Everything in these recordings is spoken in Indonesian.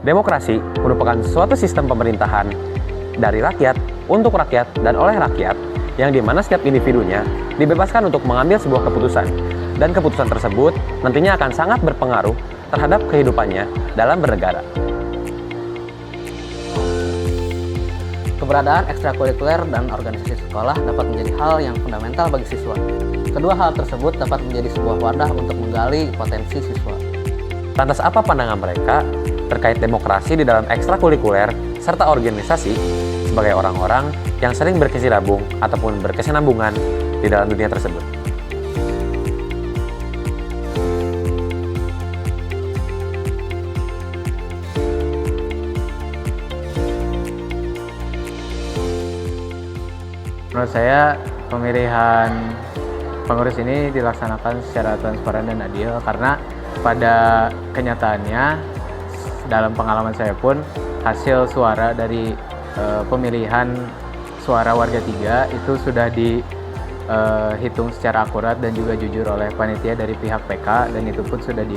Demokrasi merupakan suatu sistem pemerintahan dari rakyat, untuk rakyat, dan oleh rakyat, yang dimana setiap individunya dibebaskan untuk mengambil sebuah keputusan, dan keputusan tersebut nantinya akan sangat berpengaruh terhadap kehidupannya dalam bernegara. Keberadaan ekstrakurikuler dan organisasi sekolah dapat menjadi hal yang fundamental bagi siswa. Kedua hal tersebut dapat menjadi sebuah wadah untuk menggali potensi siswa. Lantas apa pandangan mereka terkait demokrasi di dalam ekstrakurikuler serta organisasi sebagai orang-orang yang sering berkesinambung ataupun berkesinambungan di dalam dunia tersebut? Menurut saya, pemilihan pengurus ini dilaksanakan secara transparan dan adil karena pada kenyataannya, dalam pengalaman saya pun, hasil suara dari pemilihan suara warga 3 itu sudah dihitung secara akurat dan juga jujur oleh panitia dari pihak PK, dan itu pun sudah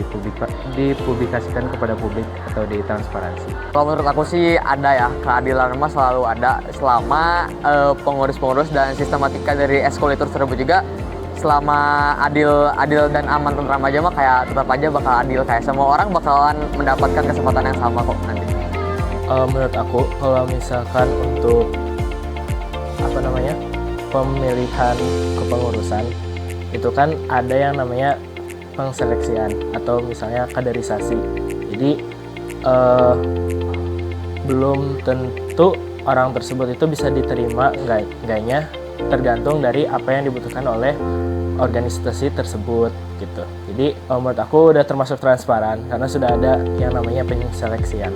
dipublikasikan kepada publik atau ditransparansi. Kalau menurut aku sih ada ya, keadilan mah selalu ada selama pengurus-pengurus dan sistematika dari ekskul itu tersebut juga selama adil dan aman tentram aja mah kayak tetap aja bakal adil, kayak semua orang bakalan mendapatkan kesempatan yang sama kok nanti. Menurut aku kalau misalkan untuk pemilihan kepengurusan itu kan ada yang namanya pengseleksian atau misalnya kaderisasi. Jadi belum tentu orang tersebut itu bisa diterima enggaknya, tergantung dari apa yang dibutuhkan oleh organisasi tersebut gitu. Jadi menurut aku udah termasuk transparan karena sudah ada yang namanya penyeleksian.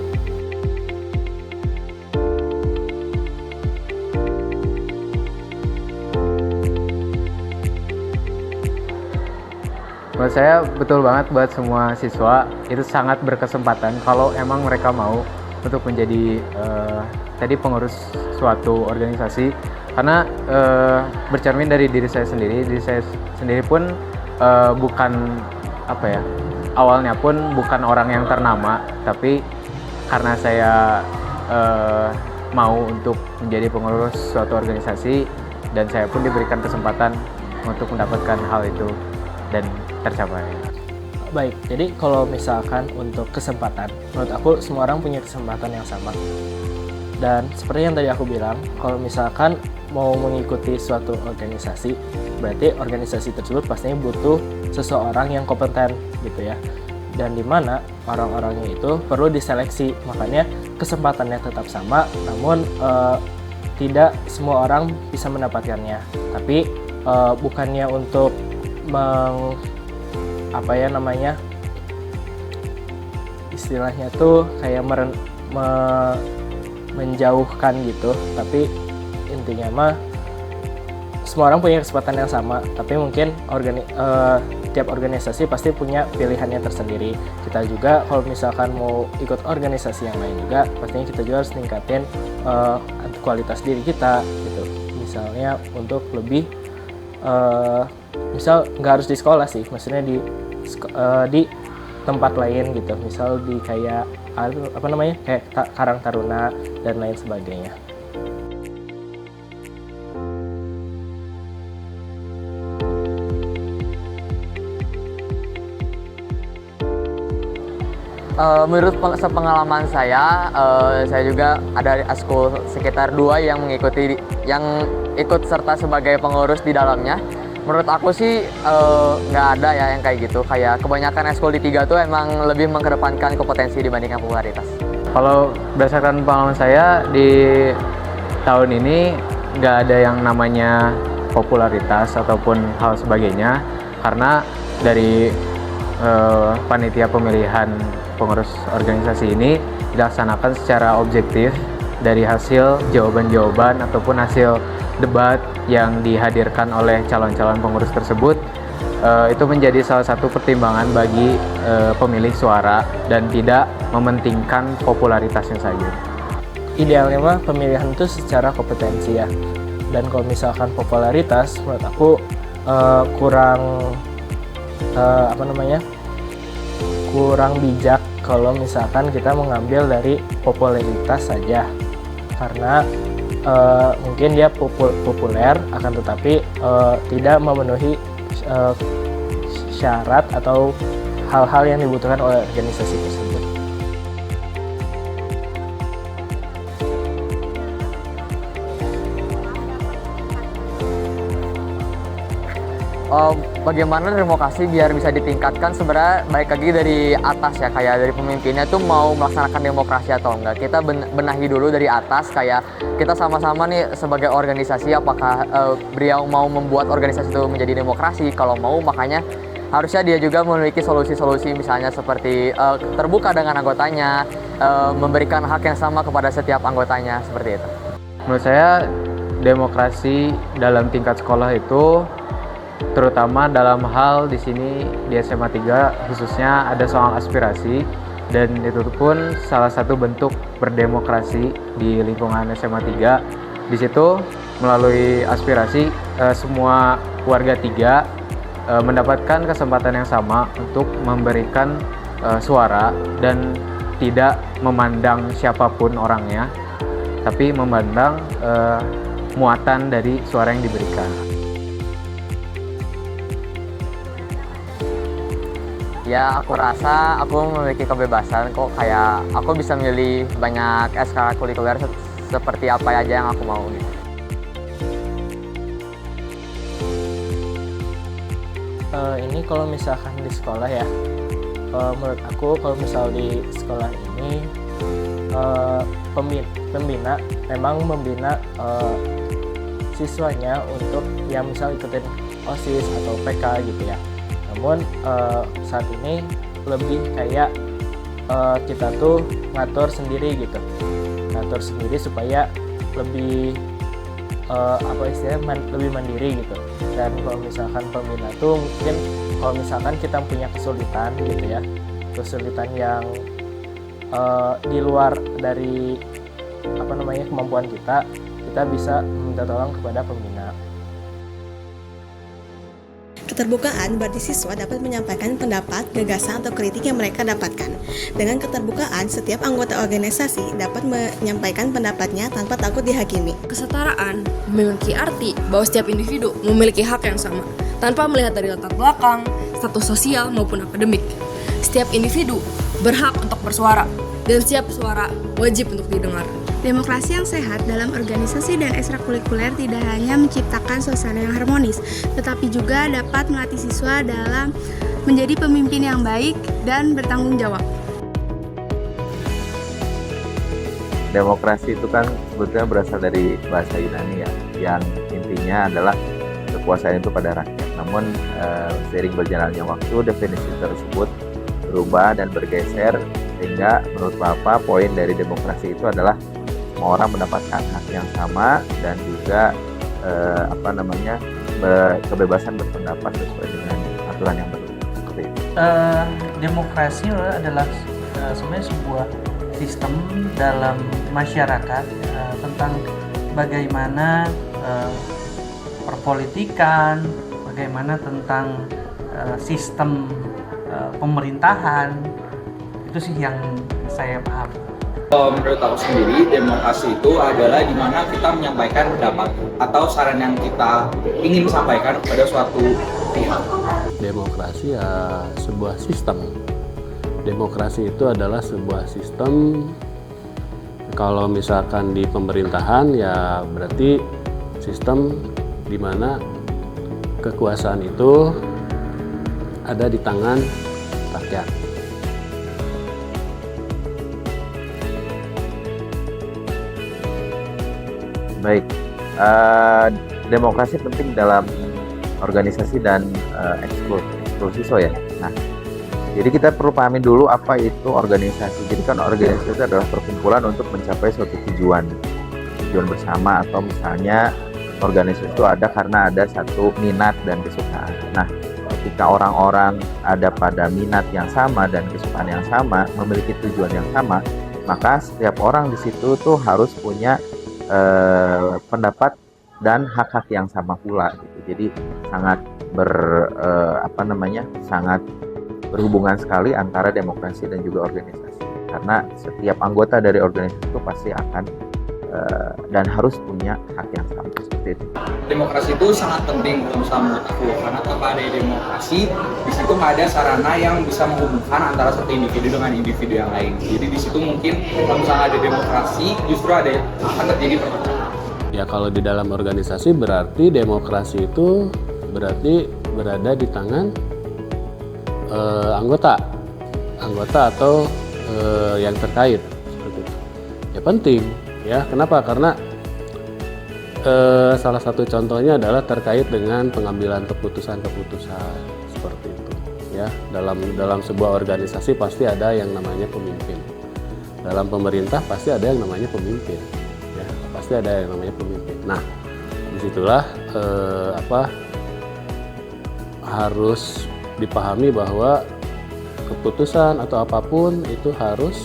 Menurut saya betul banget buat semua siswa itu sangat berkesempatan kalau emang mereka mau untuk menjadi tadi pengurus suatu organisasi, karena bercermin dari diri saya sendiri pun bukan awalnya pun bukan orang yang ternama, tapi karena saya mau untuk menjadi pengurus suatu organisasi dan saya pun diberikan kesempatan untuk mendapatkan hal itu dan tercapai. Baik, jadi kalau misalkan untuk kesempatan, menurut aku semua orang punya kesempatan yang sama. Dan seperti yang tadi aku bilang, kalau misalkan mau mengikuti suatu organisasi, berarti organisasi tersebut pastinya butuh seseorang yang kompeten gitu ya. Dan di mana orang-orangnya itu perlu diseleksi, makanya kesempatannya tetap sama, namun tidak semua orang bisa mendapatkannya. Tapi bukannya untuk istilahnya tuh kayak menjauhkan gitu, tapi intinya mah semua orang punya kesempatan yang sama, tapi mungkin tiap organisasi pasti punya pilihannya tersendiri. Kita juga kalau misalkan mau ikut organisasi yang lain juga, pastinya kita juga harus tingkatin kualitas diri kita gitu. Misalnya untuk lebih misal nggak harus di sekolah sih, maksudnya di tempat lain gitu, misal di kayak kayak Karang Taruna dan lain sebagainya. Menurut sepengalaman saya juga ada ekskul sekitar 2 yang ikut serta sebagai pengurus di dalamnya. Menurut aku sih nggak ada ya yang kayak gitu. Kayak kebanyakan ekskul di 3 tuh emang lebih mengedepankan kompetensi dibandingkan popularitas. Kalau berdasarkan pengalaman saya di tahun ini nggak ada yang namanya popularitas ataupun hal sebagainya, karena dari panitia pemilihan pengurus organisasi ini dilaksanakan secara objektif dari hasil jawaban-jawaban ataupun hasil debat yang dihadirkan oleh calon-calon pengurus tersebut. Itu menjadi salah satu pertimbangan bagi pemilih suara dan tidak mementingkan popularitasnya saja. Idealnya mah pemilihan itu secara kompetensi ya, dan kalau misalkan popularitas menurut aku kurang bijak kalau misalkan kita mengambil dari popularitas saja, karena mungkin dia populer akan tetapi tidak memenuhi syarat atau hal-hal yang dibutuhkan oleh organisasi tersebut. Bagaimana demokrasi biar bisa ditingkatkan, sebenarnya baik lagi dari atas ya, kayak dari pemimpinnya tuh mau melaksanakan demokrasi atau enggak. Kita benahi dulu dari atas, kayak kita sama-sama nih sebagai organisasi, apakah beliau mau membuat organisasi itu menjadi demokrasi. Kalau mau, makanya harusnya dia juga memiliki solusi-solusi, misalnya seperti terbuka dengan anggotanya, memberikan hak yang sama kepada setiap anggotanya, seperti itu. Menurut saya demokrasi dalam tingkat sekolah itu terutama dalam hal di sini di SMA 3 khususnya ada soal aspirasi, dan itu pun salah satu bentuk berdemokrasi di lingkungan SMA 3. Di situ melalui aspirasi semua warga 3 mendapatkan kesempatan yang sama untuk memberikan suara dan tidak memandang siapapun orangnya, tapi memandang muatan dari suara yang diberikan. Ya, aku rasa aku memiliki kebebasan kok, kayak aku bisa memilih banyak ekstrakurikuler seperti apa aja yang aku mau gitu. Ini kalau misalkan di sekolah ya, menurut aku kalau misal di sekolah ini pembina memang membina siswanya untuk yang misal ikutin OSIS atau PK gitu ya. Namun saat ini lebih kayak kita tuh ngatur sendiri gitu, ngatur sendiri supaya lebih lebih mandiri gitu. Dan kalau misalkan pembina tuh mungkin kalau misalkan kita punya kesulitan gitu ya, kesulitan yang di luar dari kemampuan kita bisa minta tolong kepada pembina. Keterbukaan berarti siswa dapat menyampaikan pendapat, gagasan, atau kritik yang mereka dapatkan. Dengan keterbukaan, setiap anggota organisasi dapat menyampaikan pendapatnya tanpa takut dihakimi. Kesetaraan memiliki arti bahwa setiap individu memiliki hak yang sama, tanpa melihat dari latar belakang, status sosial, maupun akademik. Setiap individu berhak untuk bersuara, dan setiap suara wajib untuk didengar. Demokrasi yang sehat dalam organisasi dan ekstrakurikuler tidak hanya menciptakan suasana yang harmonis, tetapi juga dapat melatih siswa dalam menjadi pemimpin yang baik dan bertanggung jawab. Demokrasi itu kan sebetulnya berasal dari bahasa Yunani ya, yang intinya adalah kekuasaan itu pada rakyat. Namun seiring berjalannya waktu, definisi tersebut berubah dan bergeser, sehingga menurut Bapak poin dari demokrasi itu adalah semua orang mendapatkan hak yang sama dan juga kebebasan berpendapat sesuai dengan aturan yang berlaku. Seperti itu. Demokrasi adalah sebenarnya sebuah sistem dalam masyarakat tentang bagaimana perpolitikan, bagaimana tentang sistem pemerintahan, itu sih yang saya paham. Menurut aku sendiri, demokrasi itu adalah di mana kita menyampaikan pendapat atau saran yang kita ingin sampaikan kepada suatu pihak. Demokrasi ya sebuah sistem. Demokrasi itu adalah sebuah sistem. Kalau misalkan di pemerintahan ya berarti sistem di mana kekuasaan itu ada di tangan rakyat. Baik, demokrasi penting dalam organisasi dan ekskul siswa ya. Nah, jadi kita perlu pahami dulu apa itu organisasi. Jadi kan organisasi itu adalah perkumpulan untuk mencapai suatu tujuan bersama, atau misalnya organisasi itu ada karena ada satu minat dan kesukaan. Nah, ketika orang-orang ada pada minat yang sama dan kesukaan yang sama, memiliki tujuan yang sama, maka setiap orang di situ tuh harus punya pendapat dan hak-hak yang sama pula gitu. Jadi sangat sangat berhubungan sekali antara demokrasi dan juga organisasi. Karena setiap anggota dari organisasi itu pasti akan dan harus punya hak yang sama seperti itu. Demokrasi itu sangat penting menurut aku, karena tanpa ada demokrasi, di situ nggak ada sarana yang bisa menghubungkan antara satu individu dengan individu yang lain. Jadi di situ mungkin kalau misalnya ada demokrasi, justru akan terjadi perpecahan. Ya kalau di dalam organisasi berarti demokrasi itu berarti berada di tangan anggota atau yang terkait seperti itu. Ya penting. Ya, kenapa? Karena salah satu contohnya adalah terkait dengan pengambilan keputusan-keputusan seperti itu. Ya, dalam sebuah organisasi pasti ada yang namanya pemimpin. Dalam pemerintah pasti ada yang namanya pemimpin. Ya, pasti ada yang namanya pemimpin. Nah, disitulah harus dipahami bahwa keputusan atau apapun itu harus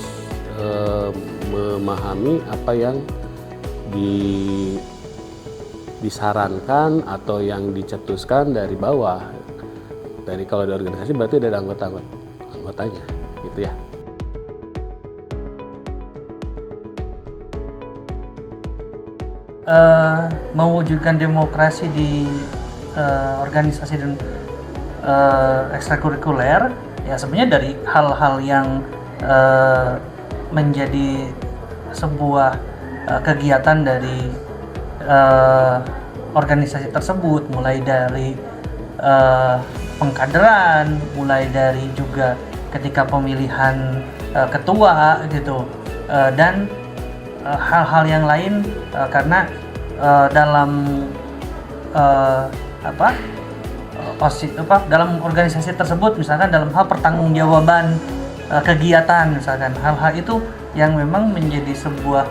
memahami apa yang disarankan atau yang dicetuskan dari bawah. Kalau di organisasi berarti ada anggotanya, gitu ya. Mewujudkan demokrasi di organisasi dan ekstrakurikuler ya sebenarnya dari hal-hal yang menjadi sebuah kegiatan dari organisasi tersebut, mulai dari pengkaderan, mulai dari juga ketika pemilihan ketua gitu, dan hal-hal yang lain karena dalam dalam organisasi tersebut, misalkan dalam hal pertanggungjawaban kegiatan, misalkan hal-hal itu yang memang menjadi sebuah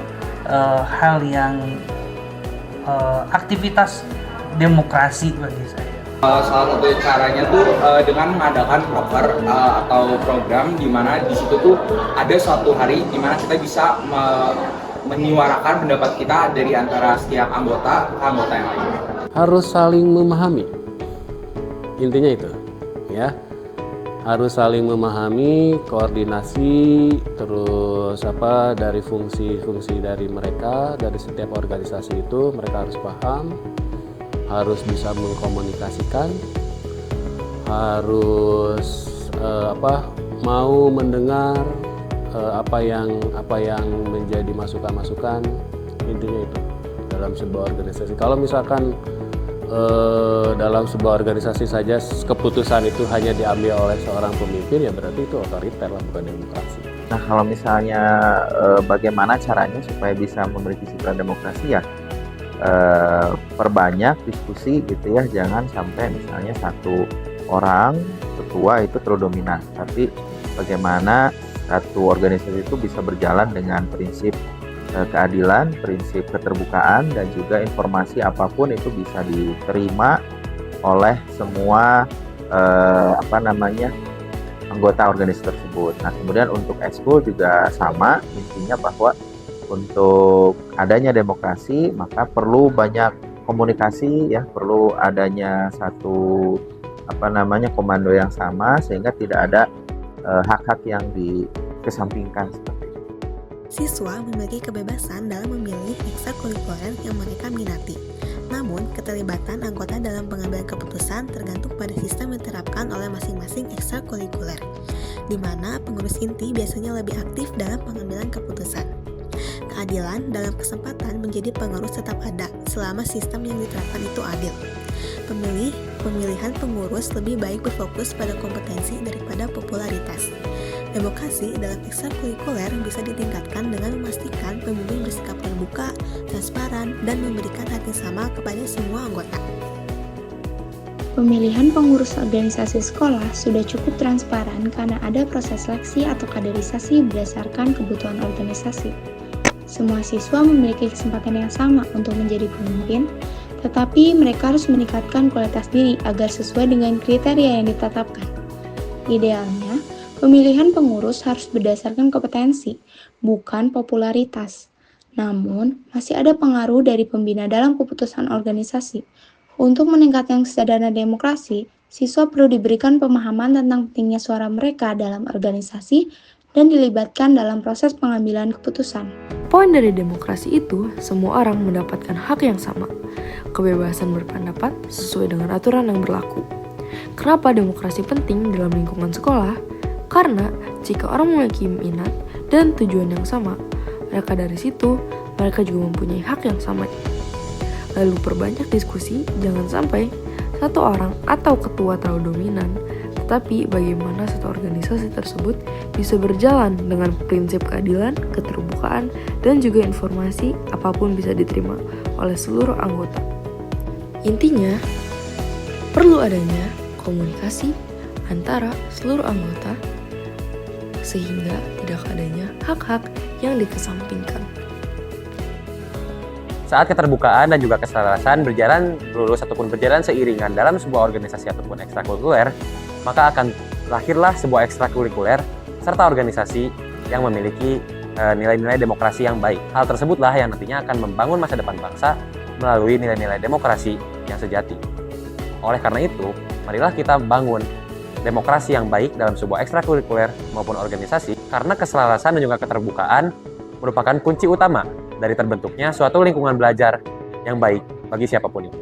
hal yang aktivitas demokrasi bagi saya. Salah satu caranya tuh dengan mengadakan proker atau program di mana di situ tuh ada suatu hari di mana kita bisa menyuarakan pendapat kita dari antara setiap anggota ke anggota yang lain. Harus saling memahami. Intinya itu, ya. Harus saling memahami, koordinasi, terus dari fungsi-fungsi dari mereka, dari setiap organisasi itu mereka harus paham, harus bisa mengkomunikasikan, harus mau mendengar apa yang menjadi masukan-masukan. Intinya itu dalam sebuah organisasi. Kalau misalkan dalam sebuah organisasi saja keputusan itu hanya diambil oleh seorang pemimpin, ya berarti itu otoriter lah, bukan demokrasi. Nah, kalau misalnya bagaimana caranya supaya bisa memiliki citra demokrasi ya, perbanyak diskusi gitu ya, jangan sampai misalnya satu orang ketua itu terlalu dominan, tapi bagaimana satu organisasi itu bisa berjalan dengan prinsip keadilan, prinsip keterbukaan, dan juga informasi apapun itu bisa diterima oleh semua anggota organisasi tersebut. Nah, kemudian untuk ekskul juga sama, intinya bahwa untuk adanya demokrasi maka perlu banyak komunikasi ya, perlu adanya satu komando yang sama sehingga tidak ada hak-hak yang dikesampingkan. Siswa memiliki kebebasan dalam memilih ekstrakurikuler yang mereka minati. Namun, keterlibatan anggota dalam pengambilan keputusan tergantung pada sistem yang diterapkan oleh masing-masing ekstrakurikuler, di mana pengurus inti biasanya lebih aktif dalam pengambilan keputusan. Keadilan dalam kesempatan menjadi pengurus tetap ada selama sistem yang diterapkan itu adil. Pemilihan pengurus lebih baik berfokus pada kompetensi daripada popularitas. Demokrasi dalam ekstrakurikuler bisa ditingkatkan dengan memastikan pemimpin bersikap terbuka, transparan, dan memberikan hak yang sama kepada semua anggota. Pemilihan pengurus organisasi sekolah sudah cukup transparan karena ada proses seleksi atau kaderisasi berdasarkan kebutuhan organisasi. Semua siswa memiliki kesempatan yang sama untuk menjadi pemimpin, tetapi mereka harus meningkatkan kualitas diri agar sesuai dengan kriteria yang ditetapkan. Idealnya, pemilihan pengurus harus berdasarkan kompetensi, bukan popularitas. Namun, masih ada pengaruh dari pembina dalam keputusan organisasi. Untuk meningkatkan kesadaran demokrasi, Siswa perlu diberikan pemahaman tentang pentingnya suara mereka dalam organisasi dan dilibatkan dalam proses pengambilan keputusan. Poin dari demokrasi itu, semua orang mendapatkan hak yang sama, kebebasan berpendapat sesuai dengan aturan yang berlaku. Kenapa demokrasi penting dalam lingkungan sekolah? Karena jika orang memiliki minat dan tujuan yang sama, dari situ mereka juga mempunyai hak yang sama. Lalu perbanyak diskusi, jangan sampai satu orang atau ketua terlalu dominan, tetapi bagaimana satu organisasi tersebut bisa berjalan dengan prinsip keadilan, keterbukaan, dan juga informasi apapun bisa diterima oleh seluruh anggota. Intinya, perlu adanya komunikasi antara seluruh anggota sehingga tidak adanya hak-hak yang dikesampingkan. Saat keterbukaan dan juga keselarasan berjalan lurus ataupun berjalan seiringan dalam sebuah organisasi ataupun ekstrakurikuler, maka akan lahirlah sebuah ekstrakurikuler serta organisasi yang memiliki nilai-nilai demokrasi yang baik. Hal tersebutlah yang nantinya akan membangun masa depan bangsa melalui nilai-nilai demokrasi yang sejati. Oleh karena itu, marilah kita bangun demokrasi yang baik dalam sebuah ekstrakurikuler maupun organisasi, karena keselarasan dan juga keterbukaan merupakan kunci utama dari terbentuknya suatu lingkungan belajar yang baik bagi siapapun itu.